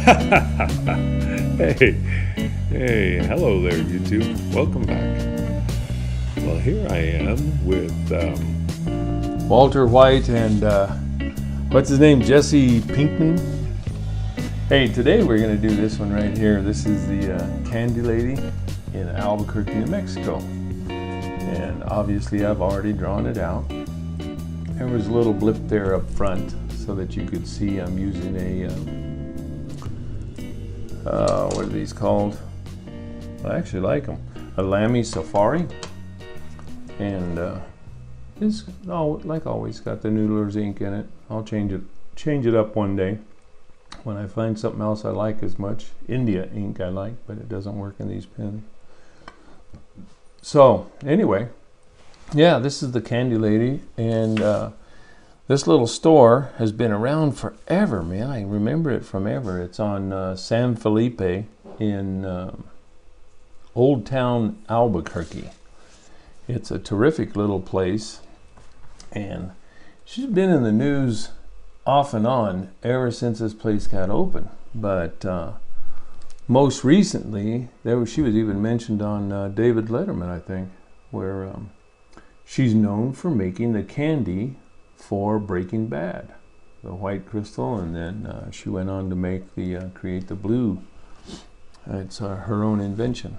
Hey, hey, hello there, YouTube. Welcome back. Well, here I am with Walter White and what's his name? Jesse Pinkman. Hey, today we're going to do this one right here. This is the Candy Lady in Albuquerque, New Mexico. And obviously I've already drawn it out. There was a little blip there up front so that you could see I'm using a what are these called? I actually like them. A Lamy Safari. And it's, like always, got the Noodler's ink in it. I'll change it up one day when I find something else I like as much. India ink I like, but it doesn't work in these pens. So anyway, yeah, this is the Candy Lady, and this little store has been around forever, man. I remember it from ever. It's on San Felipe in Old Town Albuquerque. It's a terrific little place, and she's been in the news off and on ever since this place got open. But most recently, she was even mentioned on David Letterman, I think, where she's known for making the candy for Breaking Bad, the white crystal, and then she went on to make create the blue. It's her own invention.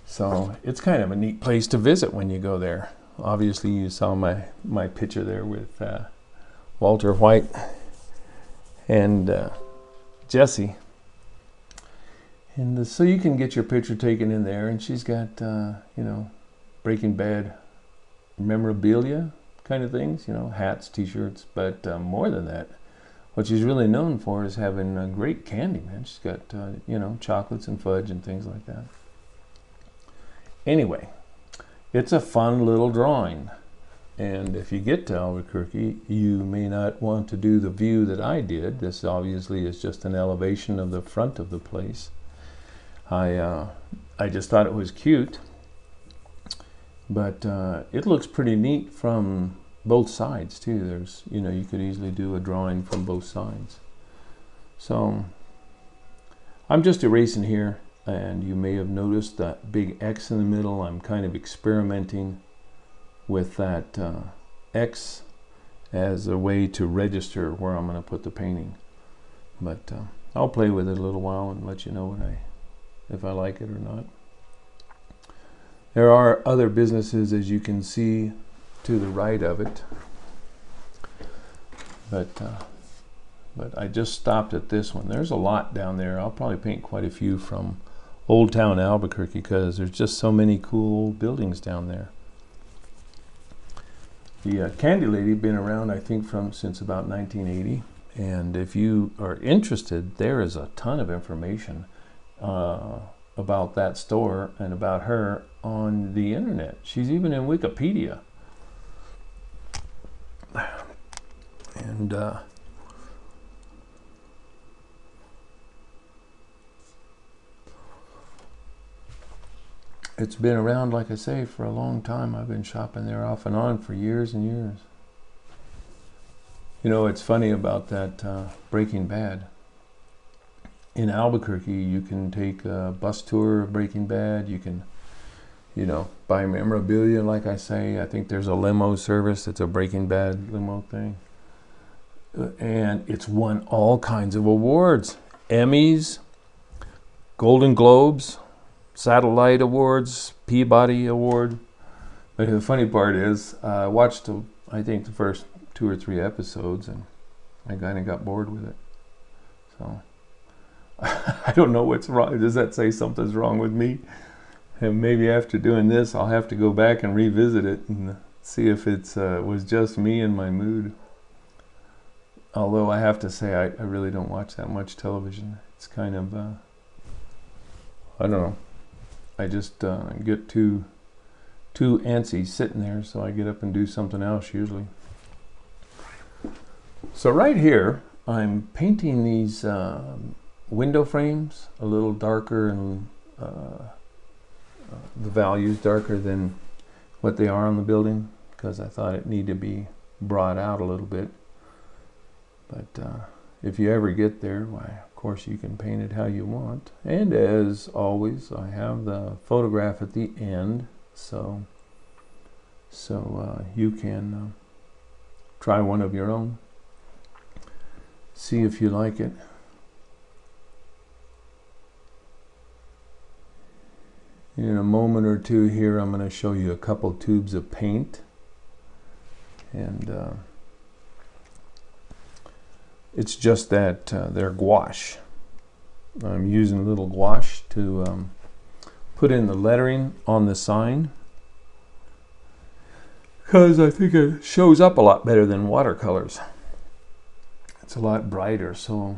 So it's kind of a neat place to visit when you go there. Obviously, you saw my picture there with Walter White and Jesse. And so you can get your picture taken in there, and she's got, Breaking Bad memorabilia kind of things, hats, t-shirts, but more than that, what she's really known for is having great candy, man. She's got, chocolates and fudge and things like that. Anyway, it's a fun little drawing. And if you get to Albuquerque, you may not want to do the view that I did. This obviously is just an elevation of the front of the place. I just thought it was cute, but it looks pretty neat from both sides too. There's, you could easily do a drawing from both sides. So I'm just erasing here, and you may have noticed that big X in the middle. I'm kind of experimenting with that X as a way to register where I'm going to put the painting. But I'll play with it a little while and let you know if I like it or not. There are other businesses, as you can see to the right of it, but I just stopped at this one. There's a lot down there. I'll probably paint quite a few from Old Town Albuquerque because there's just so many cool buildings down there. The Candy Lady been around, I think, since about 1980, and if you are interested, there is a ton of information about that store and about her on the internet. She's even in Wikipedia. And it's been around, like I say, for a long time. I've been shopping there off and on for years and years. It's funny about that Breaking Bad. In Albuquerque, you can take a bus tour of Breaking Bad. You can, buy memorabilia, like I say. I think there's a limo service. It's a Breaking Bad limo thing. And it's won all kinds of awards. Emmys, Golden Globes, Satellite Awards, Peabody Award. But the funny part is, I watched, I think, the first 2 or 3 episodes, and I kind of got bored with it. So I don't know what's wrong. Does that say something's wrong with me? And maybe after doing this, I'll have to go back and revisit it and see if it was just me and my mood. Although I have to say, I really don't watch that much television. It's kind of, I don't know. I just get too antsy sitting there, so I get up and do something else usually. So right here, I'm painting these window frames a little darker, and the values darker than what they are on the building, because I thought it needed to be brought out a little bit. But if you ever get there, why, of course, you can paint it how you want. And as always, I have the photograph at the end, so you can try one of your own. See if you like it. In a moment or two here, I'm going to show you a couple tubes of paint. And it's just that they're gouache. I'm using a little gouache to put in the lettering on the sign, because I think it shows up a lot better than watercolors. It's a lot brighter, so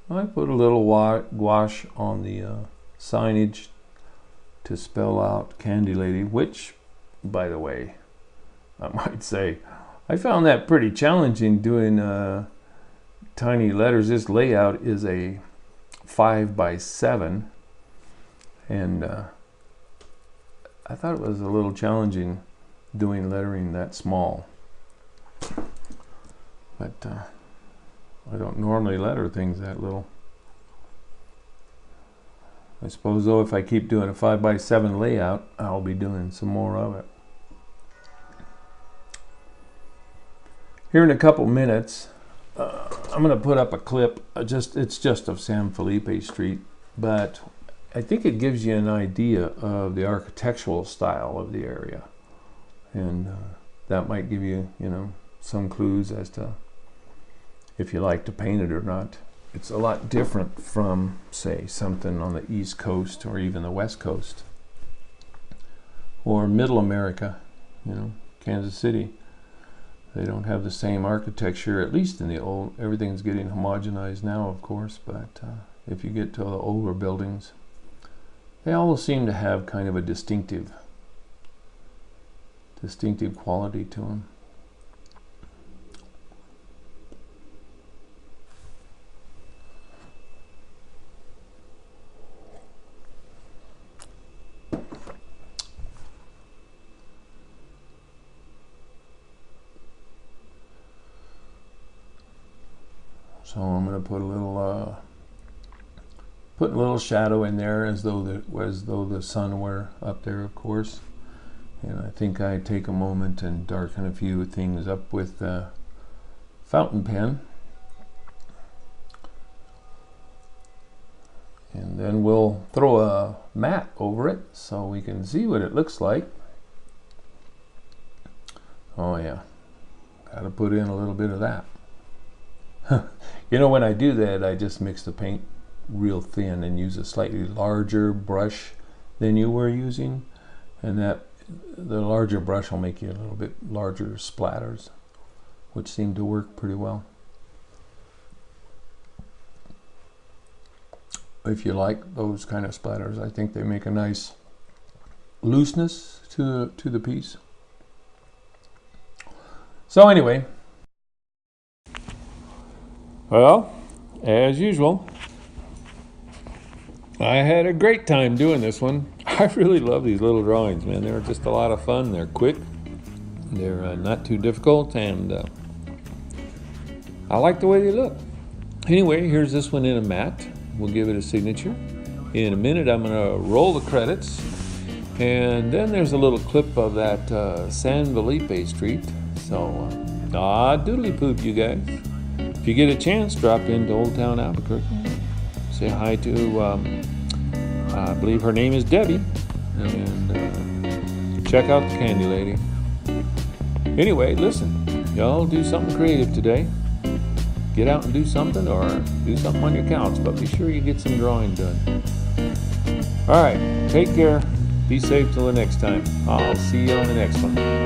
I put a little gouache on the signage to spell out Candy Lady, which, by the way, I might say, I found that pretty challenging doing tiny letters. This layout is a 5x7, and I thought it was a little challenging doing lettering that small. But I don't normally letter things that little. I suppose, though, if I keep doing a 5x7 layout, I'll be doing some more of it. Here in a couple minutes, I'm going to put up a clip. It's just of San Felipe Street, but I think it gives you an idea of the architectural style of the area, and that might give you, some clues as to if you like to paint it or not. It's a lot different from, say, something on the East Coast or even the West Coast or Middle America, Kansas City. They don't have the same architecture, at least in the old. Everything's getting homogenized now, of course, but if you get to the older buildings, they all seem to have kind of a distinctive quality to them. So I'm going to put a little shadow in there, as though the sun were up there, of course. And I think I take a moment and darken a few things up with the fountain pen. And then we'll throw a mat over it so we can see what it looks like. Oh yeah, got to put in a little bit of that. When I do that, I just mix the paint real thin and use a slightly larger brush than you were using, and the larger brush will make you a little bit larger splatters, which seem to work pretty well. If you like those kind of splatters, I think they make a nice looseness to the piece. So anyway, well, as usual, I had a great time doing this one. I really love these little drawings, man. They're just a lot of fun. They're quick. They're not too difficult, and I like the way they look. Anyway, here's this one in a matte. We'll give it a signature. In a minute, I'm going to roll the credits, and then there's a little clip of that San Felipe Street. So, doodly poop, you guys. If you get a chance, drop into Old Town Albuquerque. Say hi to, I believe her name is Debbie, and check out the Candy Lady. Anyway, listen, y'all do something creative today. Get out and do something, or do something on your couch, but be sure you get some drawing done. All right, take care. Be safe till the next time. I'll see you on the next one.